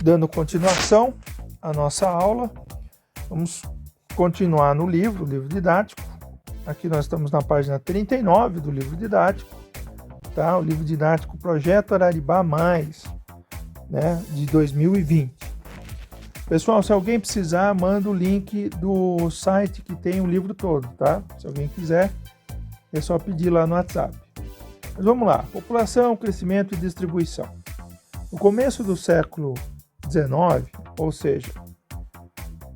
dando continuação à nossa aula, vamos continuar no livro didático. Aqui nós estamos na página 39 do livro didático, tá? O livro didático Projeto Araribá Mais, né, de 2020. Pessoal, se alguém precisar, manda o link do site que tem o livro todo, tá? Se alguém quiser, é só pedir lá no WhatsApp. Mas vamos lá, população, crescimento e distribuição. No começo do século XIX, ou seja,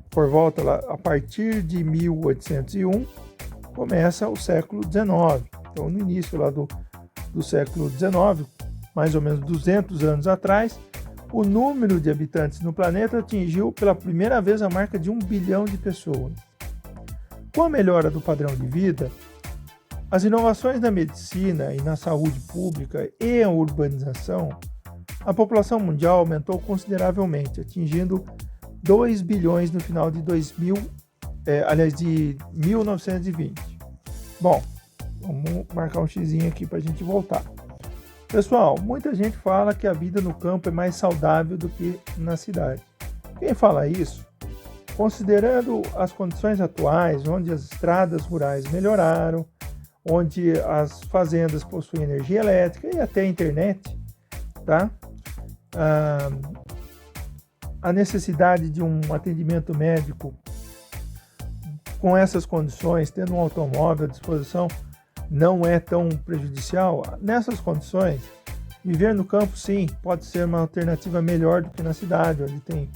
por volta lá, a partir de 1801, começa o século XIX. Então, no início lá do século XIX, mais ou menos 200 anos atrás, o número de habitantes no planeta atingiu pela primeira vez a marca de 1 bilhão de pessoas. Com a melhora do padrão de vida, as inovações na medicina e na saúde pública e a urbanização, a população mundial aumentou consideravelmente, atingindo 2 bilhões no final de 1920. Bom, vamos marcar um xizinho aqui para a gente voltar. Pessoal, muita gente fala que a vida no campo é mais saudável do que na cidade. Quem fala isso? Considerando as condições atuais, onde as estradas rurais melhoraram, onde as fazendas possuem energia elétrica e até internet, tá? A necessidade de um atendimento médico com essas condições, tendo um automóvel à disposição, não é tão prejudicial. Nessas condições, viver no campo, sim, pode ser uma alternativa melhor do que na cidade, onde tem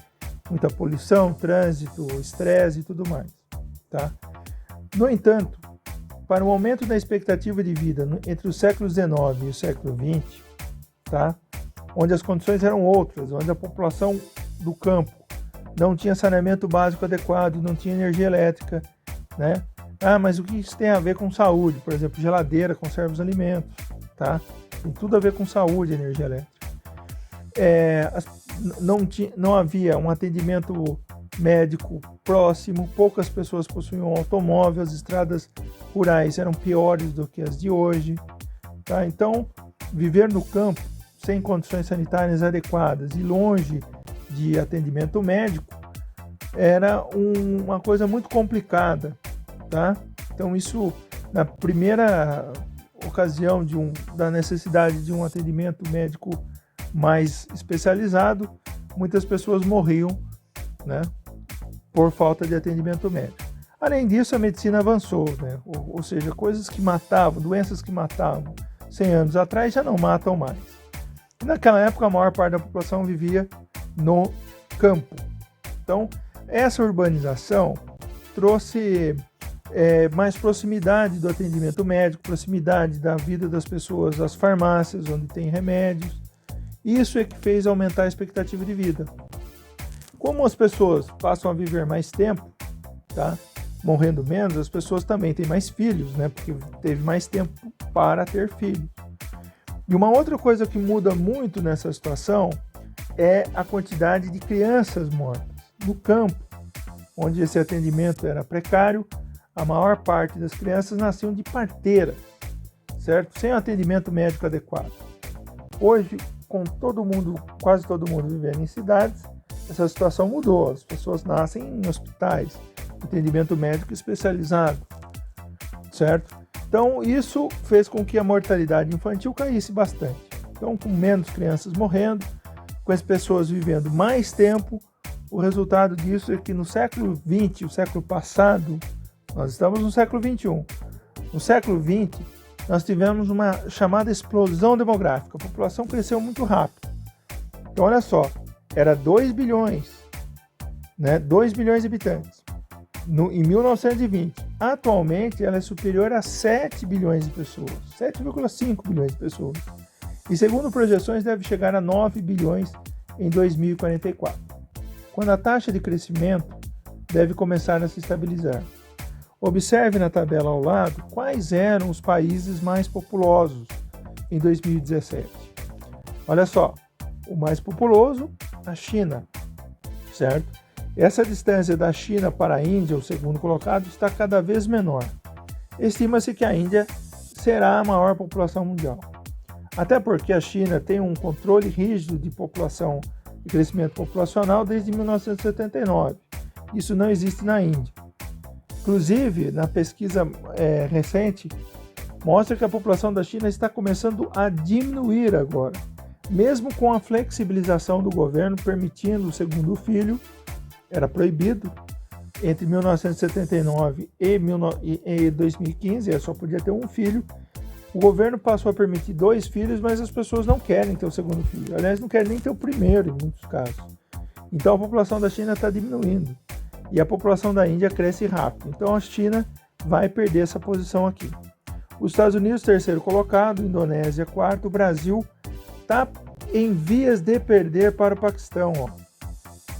muita poluição, trânsito, estresse e tudo mais, tá? No entanto, para o aumento da expectativa de vida entre o século XIX e o século XX, tá? Onde as condições eram outras, onde a população do campo não tinha saneamento básico adequado, não tinha energia elétrica, né? Mas o que isso tem a ver com saúde? Por exemplo, geladeira conserva os alimentos, tá? Tem tudo a ver com saúde, energia elétrica. Não havia um atendimento médico próximo, poucas pessoas possuíam automóvel, as estradas rurais eram piores do que as de hoje, tá? Então, viver no campo sem condições sanitárias adequadas e longe de atendimento médico era uma coisa muito complicada, tá? Então, isso, na primeira ocasião da necessidade de um atendimento médico mais especializado, muitas pessoas morriam, né, por falta de atendimento médico. Além disso, a medicina avançou, né? Ou seja, coisas que matavam, doenças que matavam 100 anos atrás já não matam mais. E naquela época, a maior parte da população vivia no campo. Então, essa urbanização trouxe mais proximidade do atendimento médico, proximidade da vida das pessoas às farmácias, onde tem remédios. Isso é que fez aumentar a expectativa de vida. Como as pessoas passam a viver mais tempo, tá? Morrendo menos, as pessoas também têm mais filhos, né? Porque teve mais tempo para ter filhos. E uma outra coisa que muda muito nessa situação é a quantidade de crianças mortas no campo, onde esse atendimento era precário. A maior parte das crianças nasciam de parteira, certo? Sem atendimento médico adequado. Hoje, com quase todo mundo vivendo em cidades, essa situação mudou. As pessoas nascem em hospitais, atendimento médico especializado, certo? Então, isso fez com que a mortalidade infantil caísse bastante. Então, com menos crianças morrendo, com as pessoas vivendo mais tempo, o resultado disso é que no século XX, o século passado, nós estamos no século XXI. No século XX, nós tivemos uma chamada explosão demográfica. A população cresceu muito rápido. Então, olha só, era 2 bilhões, né? 2 bilhões de habitantes em 1920. Atualmente, ela é superior a 7 bilhões de pessoas, 7,5 bilhões de pessoas. E, segundo projeções, deve chegar a 9 bilhões em 2044, quando a taxa de crescimento deve começar a se estabilizar. Observe na tabela ao lado quais eram os países mais populosos em 2017. Olha só, o mais populoso, a China, certo? Essa distância da China para a Índia, o segundo colocado, está cada vez menor. Estima-se que a Índia será a maior população mundial. Até porque a China tem um controle rígido de população de crescimento populacional desde 1979. Isso não existe na Índia. Inclusive, na pesquisa recente, mostra que a população da China está começando a diminuir agora. Mesmo com a flexibilização do governo permitindo o segundo filho, era proibido. Entre 1979 e 2015, só podia ter um filho. O governo passou a permitir 2 filhos, mas as pessoas não querem ter o segundo filho. Aliás, não querem nem ter o primeiro, em muitos casos. Então, a população da China está diminuindo. E a população da Índia cresce rápido. Então, a China vai perder essa posição aqui. Os Estados Unidos, terceiro colocado, Indonésia, quarto. O Brasil está em vias de perder para o Paquistão.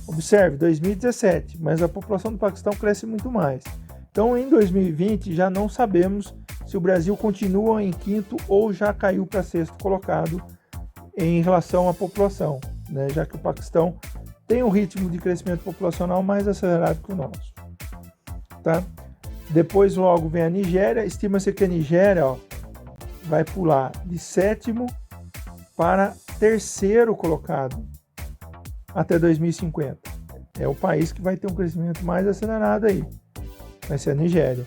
Observe, 2017, mas a população do Paquistão cresce muito mais. Então, em 2020, já não sabemos se o Brasil continua em quinto ou já caiu para sexto colocado em relação à população, né? Já que o Paquistão tem um ritmo de crescimento populacional mais acelerado que o nosso. Tá? Depois, logo, vem a Nigéria. Estima-se que a Nigéria vai pular de sétimo para terceiro colocado até 2050. É o país que vai ter um crescimento mais acelerado aí. Vai ser a Nigéria.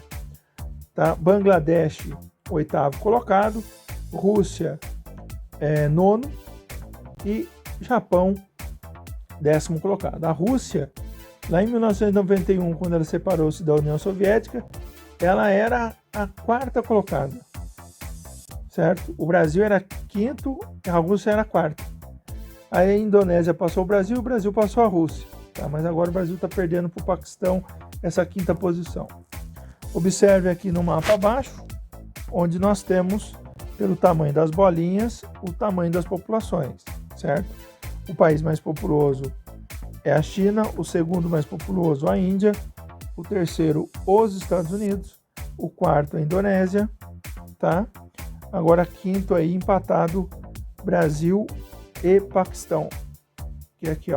Tá? Bangladesh, oitavo colocado. Rússia, nono. E Japão, 10º colocado. A Rússia, lá em 1991, quando ela separou-se da União Soviética, ela era a 4ª colocada. Certo? O Brasil era 5º e a Rússia era a 4ª. Aí a Indonésia passou o Brasil passou a Rússia. Tá? Mas agora o Brasil está perdendo para o Paquistão essa 5ª posição. Observe aqui no mapa abaixo, onde nós temos, pelo tamanho das bolinhas, o tamanho das populações, certo? O país mais populoso é a China, o segundo mais populoso a Índia, o terceiro os Estados Unidos, o quarto a Indonésia, tá? Agora quinto aí empatado Brasil e Paquistão, que é aqui,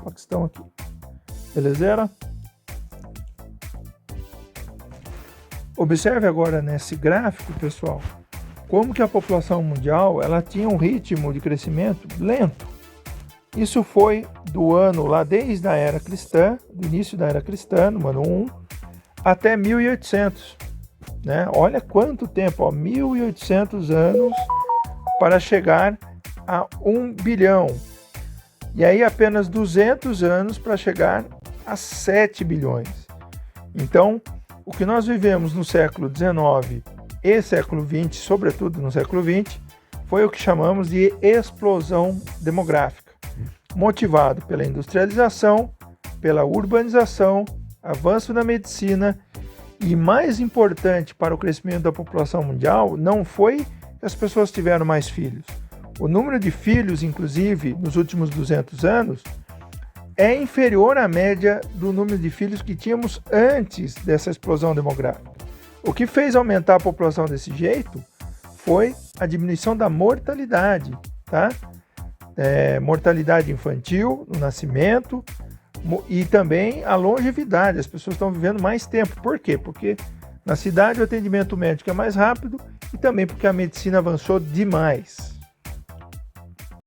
Paquistão aqui, beleza? Observe agora nesse gráfico, pessoal, como que a população mundial ela tinha um ritmo de crescimento lento. Isso foi do ano lá desde a era cristã, do início da era cristã, no ano 1, até 1800. Né? Olha quanto tempo, 1800 anos para chegar a 1 bilhão. E aí apenas 200 anos para chegar a 7 bilhões. Então, o que nós vivemos no século XIX e século XX, sobretudo no século XX, foi o que chamamos de explosão demográfica, motivado pela industrialização, pela urbanização, avanço da medicina e, mais importante para o crescimento da população mundial, não foi que as pessoas tiveram mais filhos. O número de filhos, inclusive, nos últimos 200 anos, é inferior à média do número de filhos que tínhamos antes dessa explosão demográfica. O que fez aumentar a população desse jeito foi a diminuição da mortalidade, tá? Mortalidade infantil no nascimento e também a longevidade. As pessoas estão vivendo mais tempo. Por quê? Porque na cidade o atendimento médico é mais rápido e também porque a medicina avançou demais.